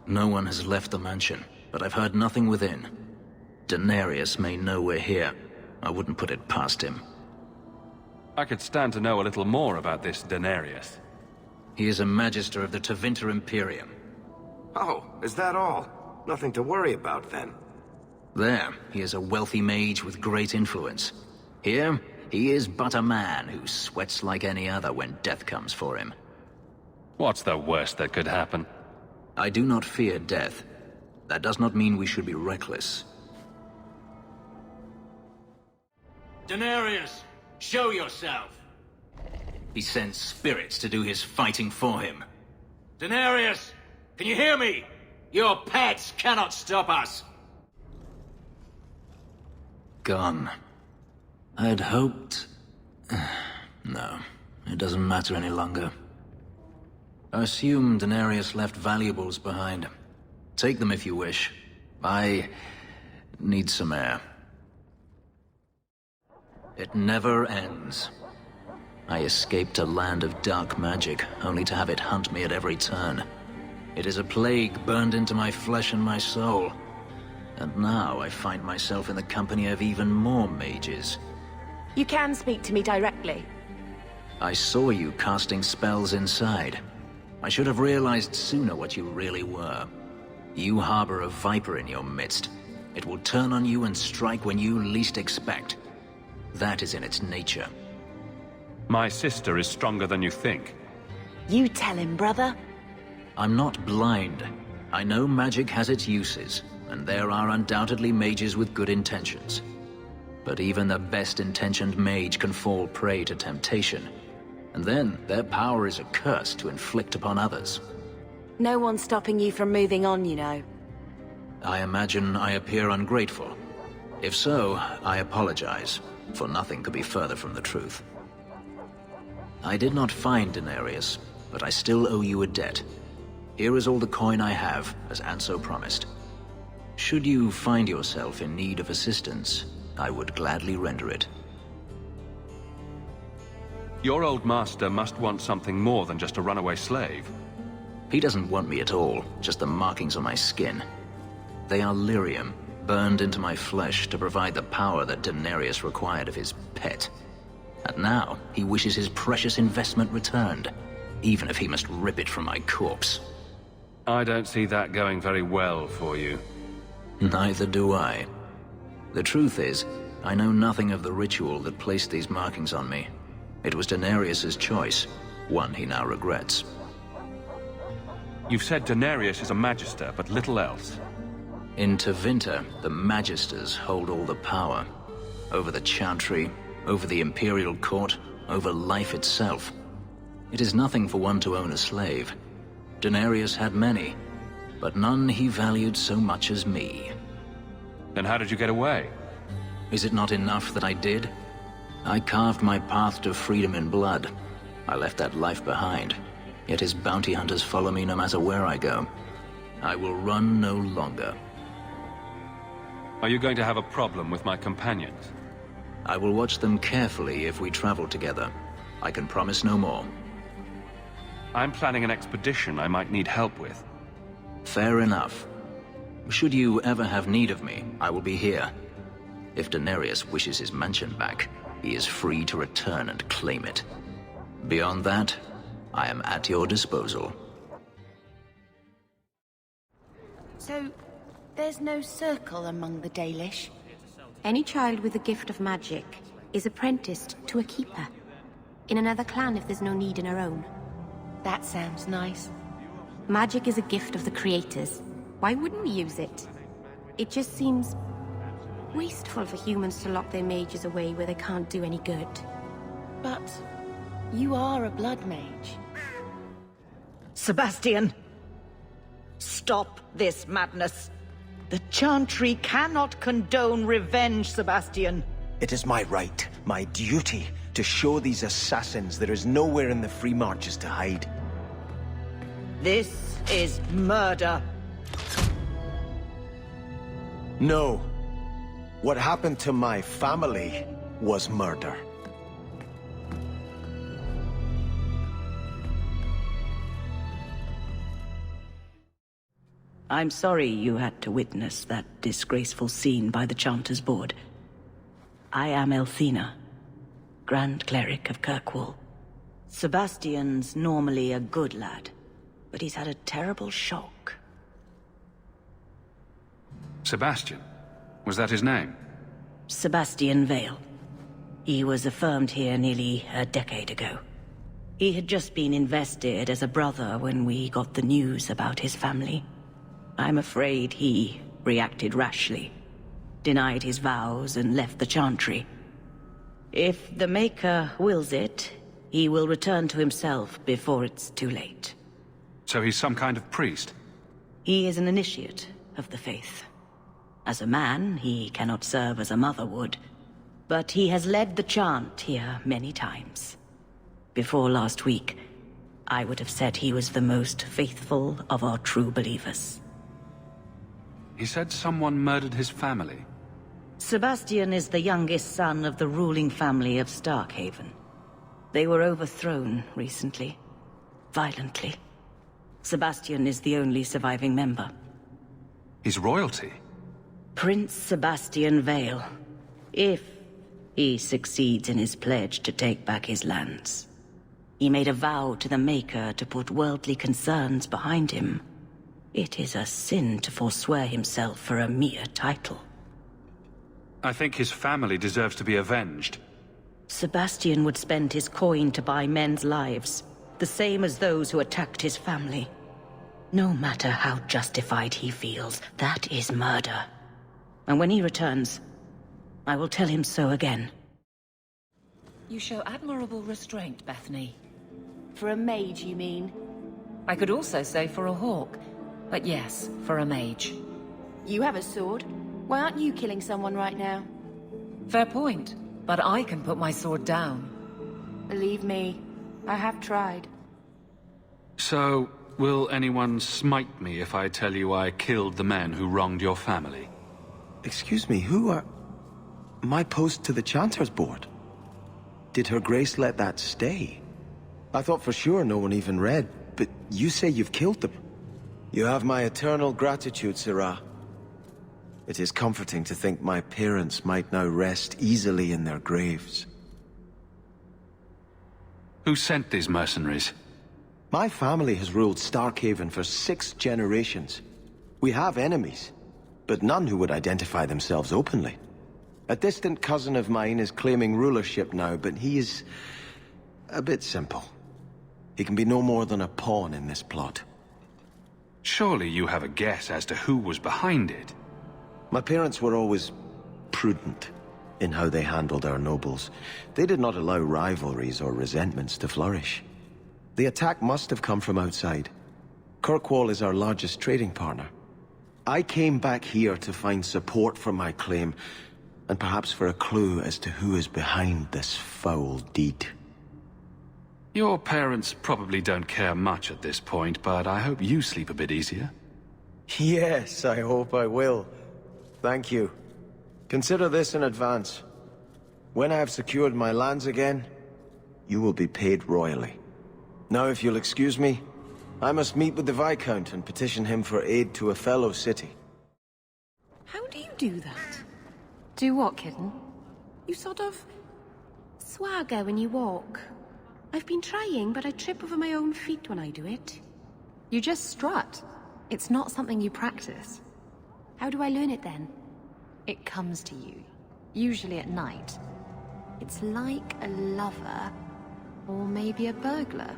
No one has left the mansion, but I've heard nothing within. Denarius may know we're here. I wouldn't put it past him. I could stand to know a little more about this Denarius. He is a magister of the Tevinter Imperium. Oh, is that all? Nothing to worry about, then. There, he is a wealthy mage with great influence. Here, he is but a man who sweats like any other when death comes for him. What's the worst that could happen? I do not fear death. That does not mean we should be reckless. Denarius, show yourself! He sends spirits to do his fighting for him. Denarius, can you hear me? Your pets cannot stop us! Gone. I had hoped... No, it doesn't matter any longer. I assume Denarius left valuables behind. Take them if you wish. I need some air. It never ends. I escaped a land of dark magic, only to have it hunt me at every turn. It is a plague burned into my flesh and my soul. And now I find myself in the company of even more mages. You can speak to me directly. I saw you casting spells inside. I should have realized sooner what you really were. You harbor a viper in your midst. It will turn on you and strike when you least expect. That is in its nature. My sister is stronger than you think. You tell him, brother. I'm not blind. I know magic has its uses, and there are undoubtedly mages with good intentions. But even the best-intentioned mage can fall prey to temptation. And then, their power is a curse to inflict upon others. No one's stopping you from moving on, you know. I imagine I appear ungrateful. If so, I apologize, for nothing could be further from the truth. I did not find Denarius, but I still owe you a debt. Here is all the coin I have, as Anso promised. Should you find yourself in need of assistance, I would gladly render it. Your old master must want something more than just a runaway slave. He doesn't want me at all, just the markings on my skin. They are lyrium, burned into my flesh to provide the power that Denarius required of his pet. And now, he wishes his precious investment returned, even if he must rip it from my corpse. I don't see that going very well for you. Neither do I. The truth is, I know nothing of the ritual that placed these markings on me. It was Denarius's choice, one he now regrets. You've said Denarius is a magister, but little else. In Tevinter, the magisters hold all the power. Over the Chantry, over the Imperial Court, over life itself. It is nothing for one to own a slave. Denarius had many, but none he valued so much as me. Then how did you get away? Is it not enough that I did? I carved my path to freedom in blood. I left that life behind. Yet his bounty hunters follow me no matter where I go. I will run no longer. Are you going to have a problem with my companions? I will watch them carefully if we travel together. I can promise no more. I'm planning an expedition I might need help with. Fair enough. Should you ever have need of me, I will be here. If Denarius wishes his mansion back, he is free to return and claim it. Beyond that, I am at your disposal. So, there's no circle among the Dalish? Any child with a gift of magic is apprenticed to a keeper. In another clan if there's no need in her own. That sounds nice. Magic is a gift of the creators. Why wouldn't we use it? It just seems wasteful for humans to lock their mages away where they can't do any good. But you are a blood mage. Sebastian! Stop this madness. The Chantry cannot condone revenge, Sebastian. It is my right, my duty, to show these assassins there is nowhere in the Free Marches to hide. This is murder. No. What happened to my family was murder. I'm sorry you had to witness that disgraceful scene by the Chanter's board. I am Elthina, Grand Cleric of Kirkwall. Sebastian's normally a good lad, but he's had a terrible shock. Sebastian? Was that his name? Sebastian Vale. He was affirmed here nearly a decade ago. He had just been invested as a brother when we got the news about his family. I'm afraid he reacted rashly, denied his vows and left the Chantry. If the Maker wills it, he will return to himself before it's too late. So he's some kind of priest? He is an initiate of the faith. As a man, he cannot serve as a mother would, but he has led the chant here many times. Before last week, I would have said he was the most faithful of our true believers. He said someone murdered his family. Sebastian is the youngest son of the ruling family of Starkhaven. They were overthrown recently, violently. Sebastian is the only surviving member. He's royalty? Prince Sebastian Vale, if he succeeds in his pledge to take back his lands. He made a vow to the Maker to put worldly concerns behind him. It is a sin to forswear himself for a mere title. I think his family deserves to be avenged. Sebastian would spend his coin to buy men's lives, the same as those who attacked his family. No matter how justified he feels, that is murder. And when he returns, I will tell him so again. You show admirable restraint, Bethany. For a mage, you mean? I could also say for a Hawke, but yes, for a mage. You have a sword. Why aren't you killing someone right now? Fair point, but I can put my sword down. Believe me, I have tried. So, will anyone smite me if I tell you I killed the men who wronged your family? Excuse me, who are... My post to the Chanter's board? Did Her Grace let that stay? I thought for sure no one even read, but you say you've killed them. You have my eternal gratitude, Sirrah. It is comforting to think my parents might now rest easily in their graves. Who sent these mercenaries? My family has ruled Starkhaven for 6 generations. We have enemies, but none who would identify themselves openly. A distant cousin of mine is claiming rulership now, but he is a bit simple. He can be no more than a pawn in this plot. Surely you have a guess as to who was behind it. My parents were always prudent in how they handled our nobles. They did not allow rivalries or resentments to flourish. The attack must have come from outside. Kirkwall is our largest trading partner. I came back here to find support for my claim, and perhaps for a clue as to who is behind this foul deed. Your parents probably don't care much at this point, but I hope you sleep a bit easier. Yes, I hope I will. Thank you. Consider this in advance. When I have secured my lands again, you will be paid royally. Now, if you'll excuse me, I must meet with the Viscount and petition him for aid to a fellow city. How do you do that? Do what, kitten? You sort of... swagger when you walk. I've been trying, but I trip over my own feet when I do it. You just strut. It's not something you practice. How do I learn it then? It comes to you, usually at night. It's like a lover, or maybe a burglar.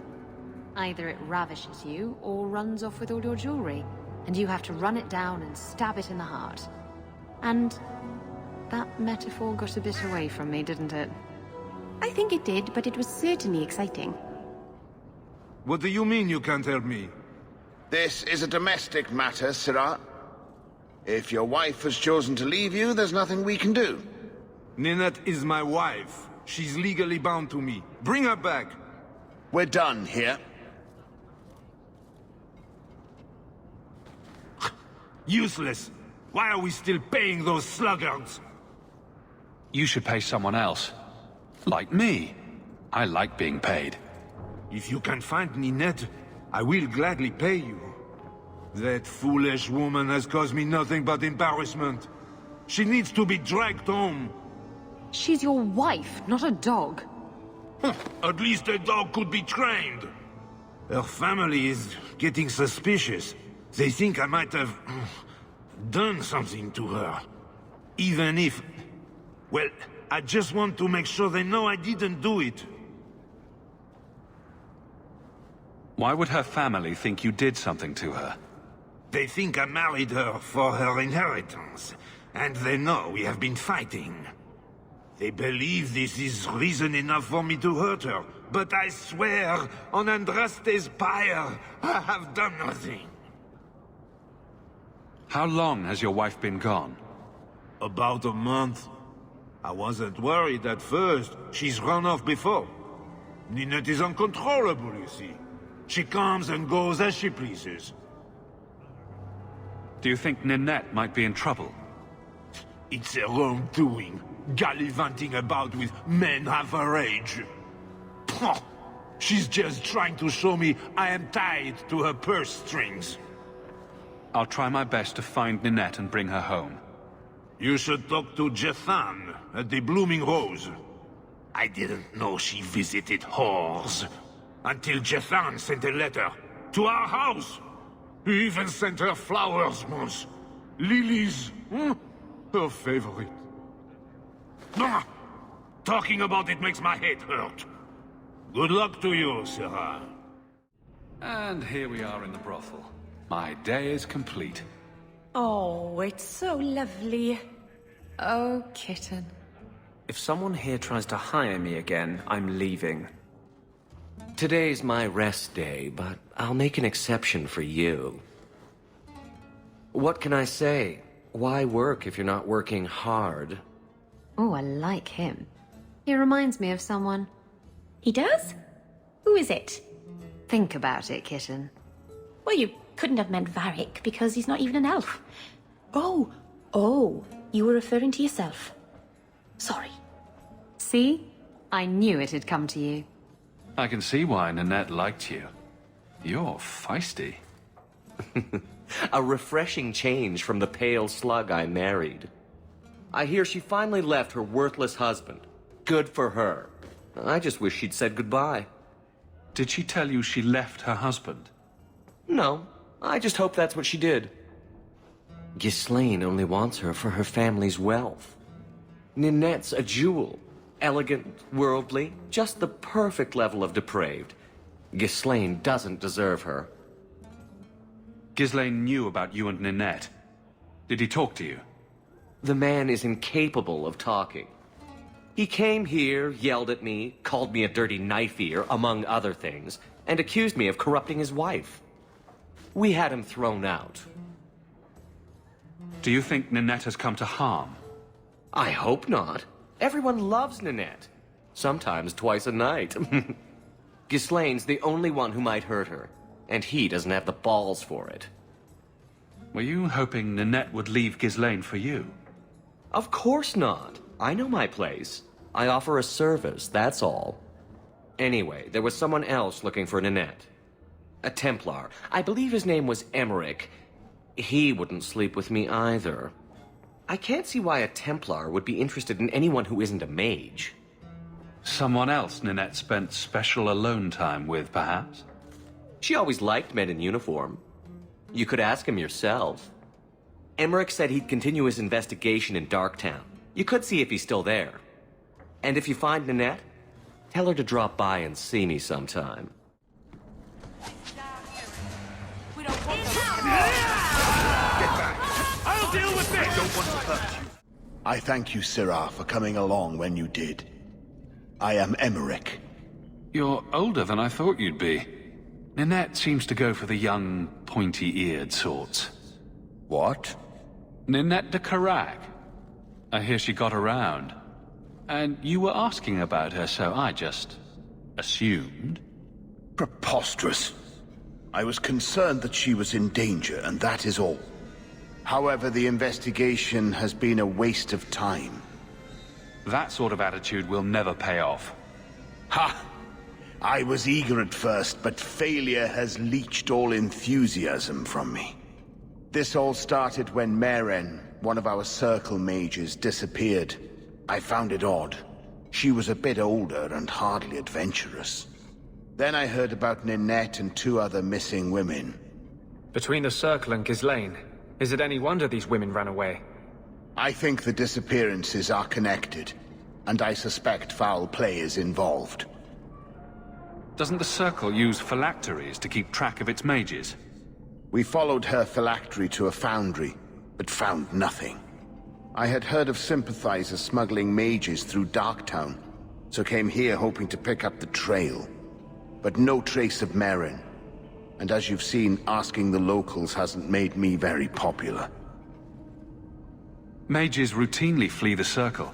Either it ravishes you, or runs off with all your jewelry, and you have to run it down and stab it in the heart. And that metaphor got a bit away from me, didn't it? I think it did, but it was certainly exciting. What do you mean you can't help me? This is a domestic matter, Sirrah. If your wife has chosen to leave you, there's nothing we can do. Ninette is my wife. She's legally bound to me. Bring her back. We're done here. Useless. Why are we still paying those sluggards? You should pay someone else. Like me. I like being paid. If you can find Ninette, I will gladly pay you. That foolish woman has caused me nothing but embarrassment. She needs to be dragged home. She's your wife, not a dog. At least a dog could be trained. Her family is getting suspicious. They think I might have done something to her. Even if... Well, I just want to make sure they know I didn't do it. Why would her family think you did something to her? They think I married her for her inheritance, and they know we have been fighting. They believe this is reason enough for me to hurt her, but I swear, on Andraste's pyre, I have done nothing. How long has your wife been gone? About a month. I wasn't worried at first. She's run off before. Ninette is uncontrollable, you see. She comes and goes as she pleases. Do you think Ninette might be in trouble? It's her own doing, gallivanting about with men half her age. She's just trying to show me I am tied to her purse strings. I'll try my best to find Ninette and bring her home. You should talk to Jethan at the Blooming Rose. I didn't know she visited whores. Until Jethan sent a letter to our house. He even sent her flowers once. Lilies. Her favorite. Talking about it makes my head hurt. Good luck to you, Sarah. And here we are in the brothel. My day is complete. Oh, it's so lovely. Oh, kitten. If someone here tries to hire me again, I'm leaving. Today's my rest day, but I'll make an exception for you. What can I say? Why work if you're not working hard? Oh, I like him. He reminds me of someone. He does? Who is it? Think about it, kitten. Well, you couldn't have meant Varric, because he's not even an elf. Oh, you were referring to yourself. Sorry. See? I knew it had come to you. I can see why Ninette liked you. You're feisty. A refreshing change from the pale slug I married. I hear she finally left her worthless husband. Good for her. I just wish she'd said goodbye. Did she tell you she left her husband? No, I just hope that's what she did. Ghislaine only wants her for her family's wealth. Ninette's a jewel. Elegant, worldly, just the perfect level of depraved. Ghislaine doesn't deserve her. Ghislaine knew about you and Ninette. Did he talk to you? The man is incapable of talking. He came here, yelled at me, called me a dirty knife-ear, among other things, and accused me of corrupting his wife. We had him thrown out. Do you think Ninette has come to harm? I hope not. Everyone loves Ninette. Sometimes twice a night. Ghislaine's the only one who might hurt her, and he doesn't have the balls for it. Were you hoping Ninette would leave Ghislaine for you? Of course not. I know my place. I offer a service, that's all. Anyway, there was someone else looking for Ninette. A Templar. I believe his name was Emmerich. He wouldn't sleep with me either. I can't see why a Templar would be interested in anyone who isn't a mage. Someone else Ninette spent special alone time with, perhaps? She always liked men in uniform. You could ask him yourself. Emmerich said he'd continue his investigation in Darktown. You could see if he's still there. And if you find Ninette, tell her to drop by and see me sometime. I'll deal with this! I don't want to hurt you. I thank you, Syrah, for coming along when you did. I am Emmerich. You're older than I thought you'd be. Ninette seems to go for the young, pointy-eared sorts. What? Ninette de Carac. I hear she got around. And you were asking about her, so I just assumed. Preposterous. I was concerned that she was in danger, and that is all. However, the investigation has been a waste of time. That sort of attitude will never pay off. Ha! I was eager at first, but failure has leached all enthusiasm from me. This all started when Meren, one of our circle mages, disappeared. I found it odd. She was a bit older and hardly adventurous. Then I heard about Ninette and 2 other missing women. Between the Circle and Ghislaine, is it any wonder these women ran away? I think the disappearances are connected, and I suspect foul play is involved. Doesn't the Circle use phylacteries to keep track of its mages? We followed her phylactery to a foundry, but found nothing. I had heard of sympathizers smuggling mages through Darktown, so came here hoping to pick up the trail. But no trace of Meren. And as you've seen, asking the locals hasn't made me very popular. Mages routinely flee the Circle.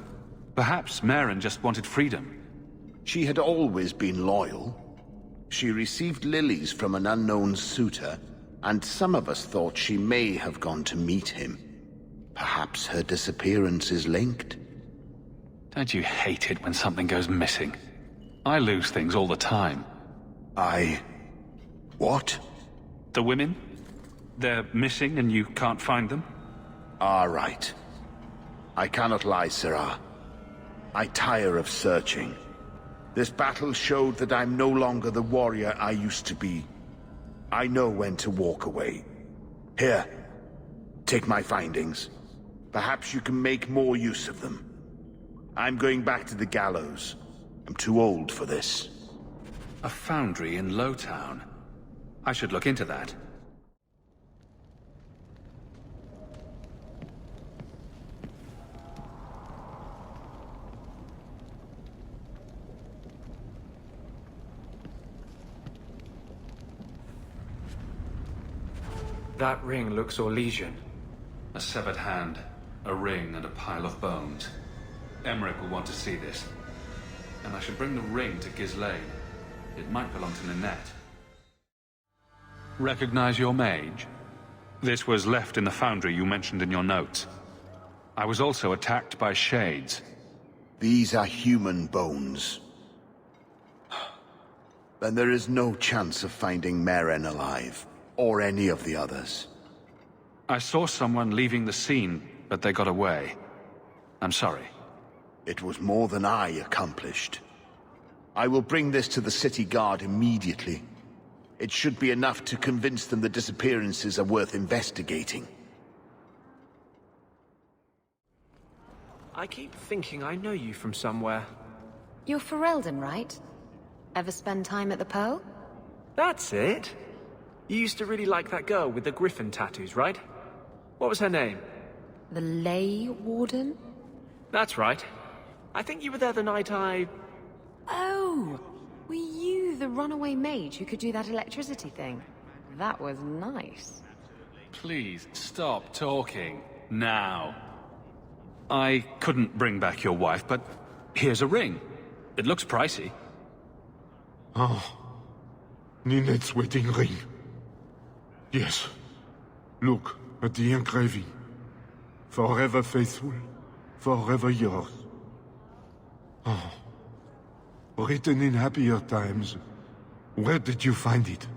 Perhaps Meren just wanted freedom. She had always been loyal. She received lilies from an unknown suitor, and some of us thought she may have gone to meet him. Perhaps her disappearance is linked. Don't you hate it when something goes missing? I lose things all the time. What? The women? They're missing and you can't find them? Right. I cannot lie, Sirrah. I tire of searching. This battle showed that I'm no longer the warrior I used to be. I know when to walk away. Here, take my findings. Perhaps you can make more use of them. I'm going back to the gallows. I'm too old for this. A foundry in Lowtown. I should look into that. That ring looks Orlesian. A severed hand, a ring, and a pile of bones. Emmerich will want to see this. And I should bring the ring to Ghislaine. It might belong to Ninette. Recognize your mage? This was left in the foundry you mentioned in your notes. I was also attacked by shades. These are human bones. Then there is no chance of finding Meren alive, or any of the others. I saw someone leaving the scene, but they got away. I'm sorry. It was more than I accomplished. I will bring this to the city guard immediately. It should be enough to convince them the disappearances are worth investigating. I keep thinking I know you from somewhere. You're Ferelden, right? Ever spend time at the Pearl? That's it. You used to really like that girl with the griffin tattoos, right? What was her name? The Ley Warden? That's right. I think you were there the night Oh! Were you the runaway mage who could do that electricity thing? That was nice. Please, stop talking. Now. I couldn't bring back your wife, but here's a ring. It looks pricey. Ninette's wedding ring. Yes. Look at the engraving. Forever faithful, forever yours. Written in happier times. Where did you find it?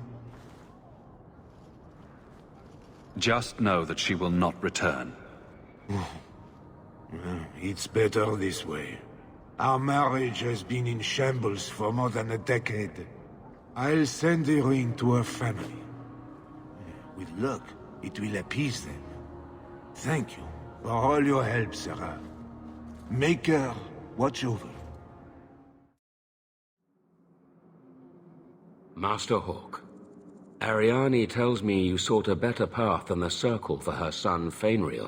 Just know that she will not return. It's better this way. Our marriage has been in shambles for more than a decade. I'll send the ring to her family. With luck, it will appease them. Thank you for all your help, Sarah. Make her watch over. Master Hawke, Ariane tells me you sought a better path than the Circle for her son Fenris.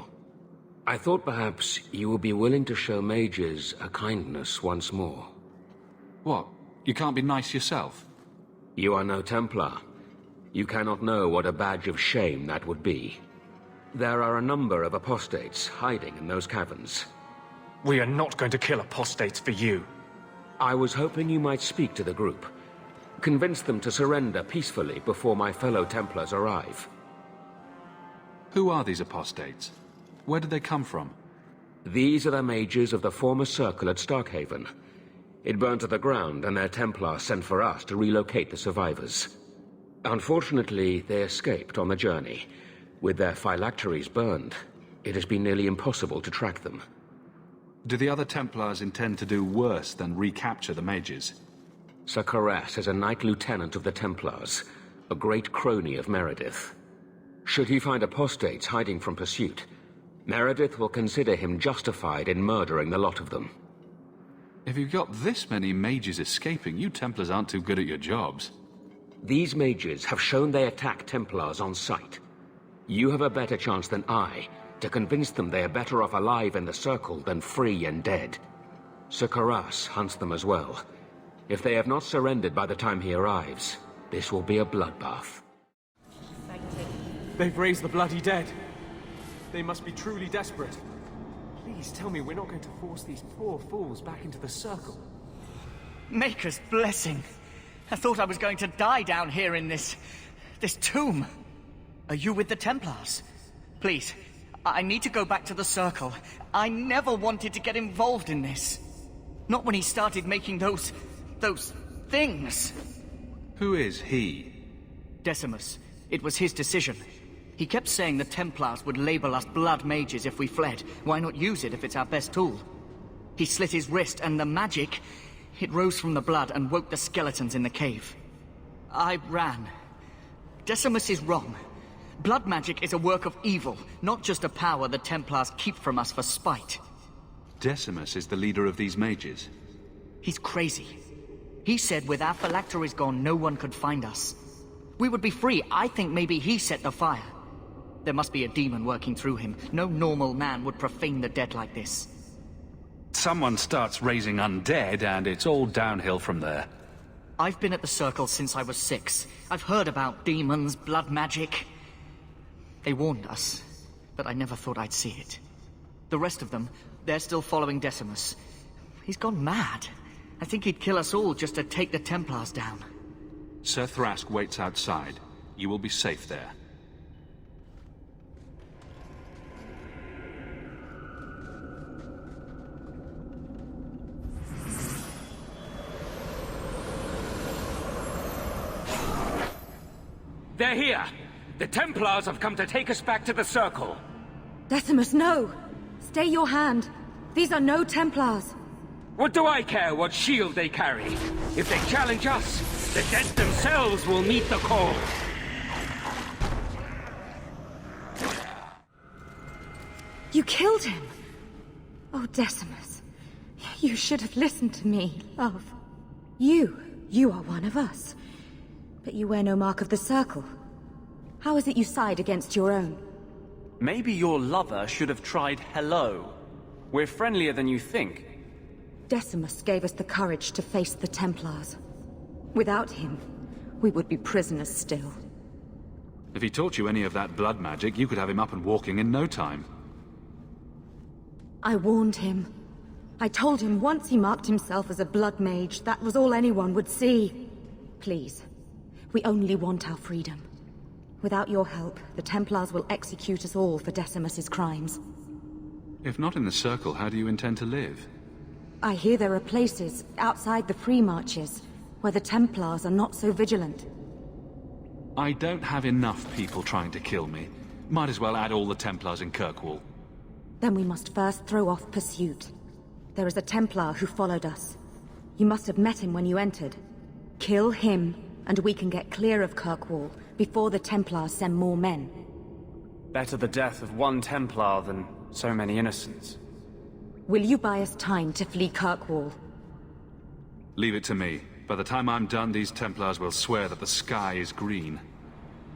I thought perhaps you would be willing to show mages a kindness once more. What? You can't be nice yourself? You are no Templar. You cannot know what a badge of shame that would be. There are a number of apostates hiding in those caverns. We are not going to kill apostates for you. I was hoping you might speak to the group. Convince them to surrender peacefully before my fellow Templars arrive. Who are these apostates? Where did they come from? These are the mages of the former Circle at Starkhaven. It burned to the ground, and their Templars sent for us to relocate the survivors. Unfortunately, they escaped on the journey. With their phylacteries burned, it has been nearly impossible to track them. Do the other Templars intend to do worse than recapture the mages? Sir Karas is a Knight Lieutenant of the Templars, a great crony of Meredith. Should he find apostates hiding from pursuit, Meredith will consider him justified in murdering the lot of them. If you've got this many mages escaping, you Templars aren't too good at your jobs. These mages have shown they attack Templars on sight. You have a better chance than I to convince them they are better off alive in the Circle than free and dead. Sir Karas hunts them as well. If they have not surrendered by the time he arrives, this will be a bloodbath. They've raised the bloody dead. They must be truly desperate. Please tell me we're not going to force these poor fools back into the Circle. Maker's blessing. I thought I was going to die down here in this tomb. Are you with the Templars? Please, I need to go back to the Circle. I never wanted to get involved in this. Not when he started making those things. Who is he? Decimus. It was his decision. He kept saying the Templars would label us blood mages if we fled. Why not use it if it's our best tool? He slit his wrist, and the magic, it rose from the blood and woke the skeletons in the cave. I ran. Decimus is wrong. Blood magic is a work of evil, not just a power the Templars keep from us for spite. Decimus is the leader of these mages. He's crazy. He said with our phylacteries gone, no one could find us. We would be free. I think maybe he set the fire. There must be a demon working through him. No normal man would profane the dead like this. Someone starts raising undead, and it's all downhill from there. I've been at the Circle since I was 6. I've heard about demons, blood magic. They warned us, but I never thought I'd see it. The rest of them, they're still following Decimus. He's gone mad. I think he'd kill us all just to take the Templars down. Sir Thrask waits outside. You will be safe there. They're here! The Templars have come to take us back to the Circle! Decimus, no! Stay your hand. These are no Templars. What do I care what shield they carry? If they challenge us, the dead themselves will meet the call. You killed him! Oh, Decimus. You should have listened to me, love. You are one of us. But you wear no mark of the Circle. How is it you side against your own? Maybe your lover should have tried hello. We're friendlier than you think. Decimus gave us the courage to face the Templars. Without him, we would be prisoners still. If he taught you any of that blood magic, you could have him up and walking in no time. I warned him. I told him once he marked himself as a blood mage, that was all anyone would see. Please, we only want our freedom. Without your help, the Templars will execute us all for Decimus's crimes. If not in the Circle, how do you intend to live? I hear there are places, outside the Free Marches, where the Templars are not so vigilant. I don't have enough people trying to kill me. Might as well add all the Templars in Kirkwall. Then we must first throw off pursuit. There is a Templar who followed us. You must have met him when you entered. Kill him, and we can get clear of Kirkwall before the Templars send more men. Better the death of one Templar than so many innocents. Will you buy us time to flee Kirkwall? Leave it to me. By the time I'm done, these Templars will swear that the sky is green.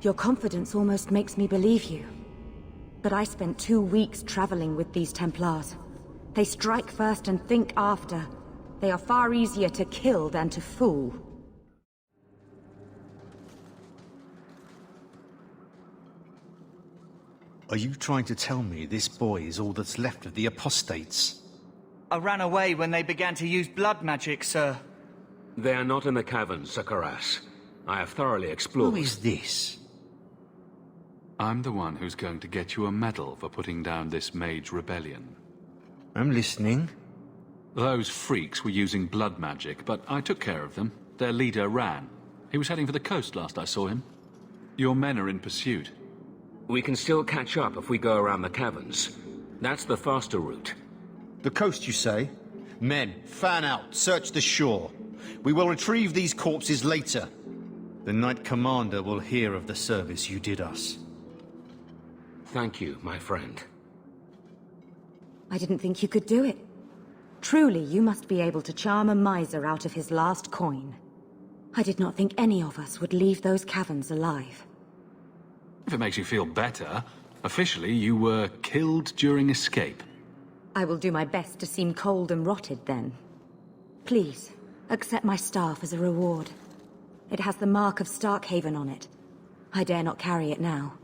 Your confidence almost makes me believe you. But I spent 2 weeks traveling with these Templars. They strike first and think after. They are far easier to kill than to fool. Are you trying to tell me this boy is all that's left of the Apostates? I ran away when they began to use blood magic, sir. They are not in the caverns, Sir Karas. I have thoroughly explored. Who is this? I'm the one who's going to get you a medal for putting down this mage rebellion. I'm listening. Those freaks were using blood magic, but I took care of them. Their leader ran. He was heading for the coast last I saw him. Your men are in pursuit. We can still catch up if we go around the caverns. That's the faster route. The coast, you say? Men, fan out, search the shore. We will retrieve these corpses later. The Knight Commander will hear of the service you did us. Thank you, my friend. I didn't think you could do it. Truly, you must be able to charm a miser out of his last coin. I did not think any of us would leave those caverns alive. If it makes you feel better, officially you were killed during escape. I will do my best to seem cold and rotted then. Please, accept my staff as a reward. It has the mark of Starkhaven on it. I dare not carry it now.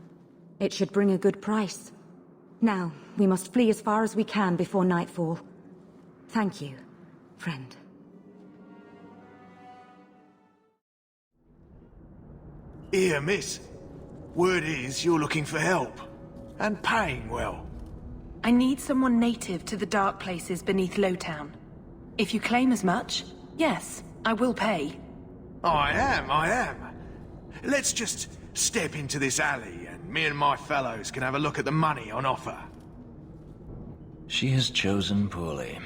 It should bring a good price. Now, we must flee as far as we can before nightfall. Thank you, friend. Here, miss. Word is you're looking for help. And paying well. I need someone native to the dark places beneath Lowtown. If you claim as much, yes, I will pay. I am. Let's just step into this alley, and me and my fellows can have a look at the money on offer. She has chosen poorly.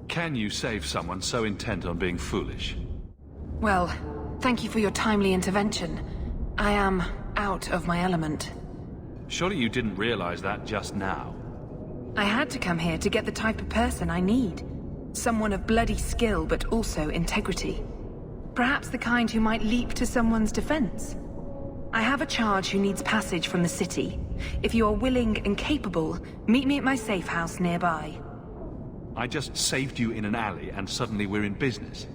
Can you save someone so intent on being foolish? Well, thank you for your timely intervention. I am out of my element. Surely you didn't realize that just now. I had to come here to get the type of person I need. Someone of bloody skill, but also integrity. Perhaps the kind who might leap to someone's defense. I have a charge who needs passage from the city. If you are willing and capable, meet me at my safe house nearby. I just saved you in an alley and suddenly we're in business.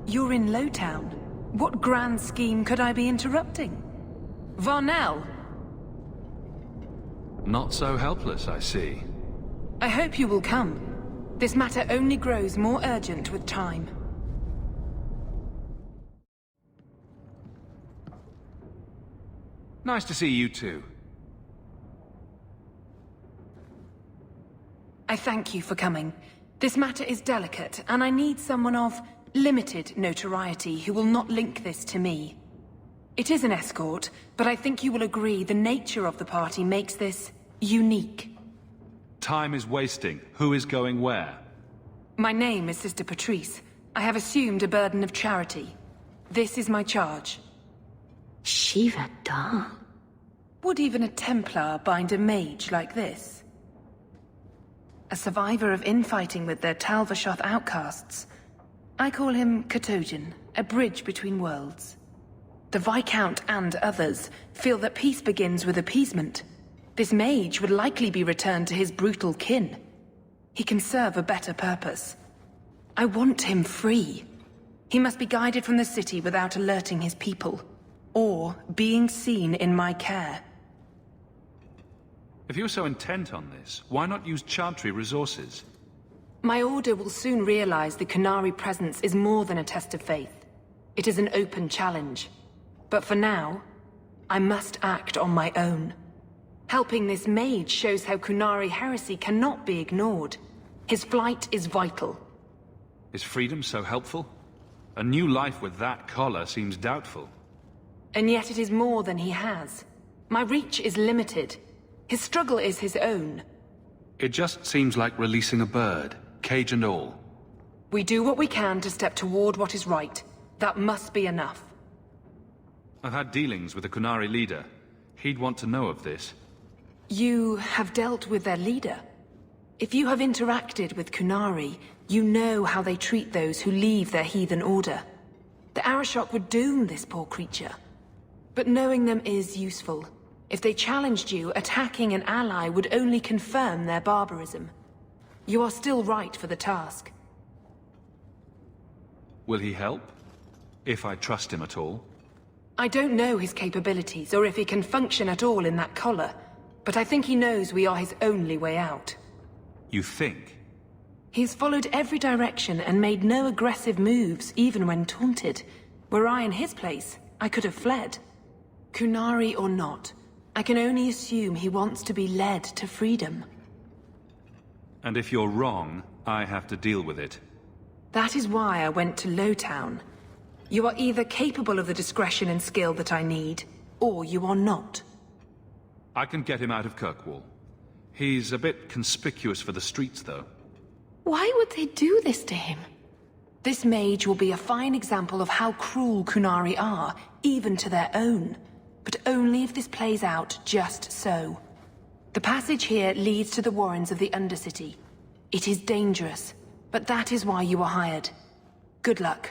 You're in Lowtown. What grand scheme could I be interrupting? Varnell! Not so helpless, I see. I hope you will come. This matter only grows more urgent with time. Nice to see you too. I thank you for coming. This matter is delicate, and I need someone of limited notoriety who will not link this to me. It is an escort, but I think you will agree the nature of the party makes this unique. Time is wasting. Who is going where? My name is Sister Patrice. I have assumed a burden of charity. This is my charge. Shiva Da. Would even a Templar bind a mage like this? A survivor of infighting with their Talvashoth outcasts. I call him Katojan, a bridge between worlds. The Viscount and others feel that peace begins with appeasement. This mage would likely be returned to his brutal kin. He can serve a better purpose. I want him free. He must be guided from the city without alerting his people, or being seen in my care. If you're so intent on this, why not use Chantry resources? My order will soon realize the Qunari presence is more than a test of faith. It is an open challenge. But for now, I must act on my own. Helping this mage shows how Qunari heresy cannot be ignored. His flight is vital. Is freedom so helpful? A new life with that collar seems doubtful. And yet it is more than he has. My reach is limited. His struggle is his own. It just seems like releasing a bird, cage and all. We do what we can to step toward what is right. That must be enough. I've had dealings with the Qunari leader. He'd want to know of this. You have dealt with their leader? If you have interacted with Qunari, you know how they treat those who leave their heathen order. The Arashok would doom this poor creature. But knowing them is useful. If they challenged you, attacking an ally would only confirm their barbarism. You are still right for the task. Will he help? If I trust him at all? I don't know his capabilities, or if he can function at all in that collar, but I think he knows we are his only way out. You think? He's followed every direction and made no aggressive moves, even when taunted. Were I in his place, I could have fled. Qunari or not, I can only assume he wants to be led to freedom. And if you're wrong, I have to deal with it. That is why I went to Lowtown. You are either capable of the discretion and skill that I need, or you are not. I can get him out of Kirkwall. He's a bit conspicuous for the streets, though. Why would they do this to him? This mage will be a fine example of how cruel Qunari are, even to their own. But only if this plays out just so. The passage here leads to the warrens of the Undercity. It is dangerous, but that is why you were hired. Good luck.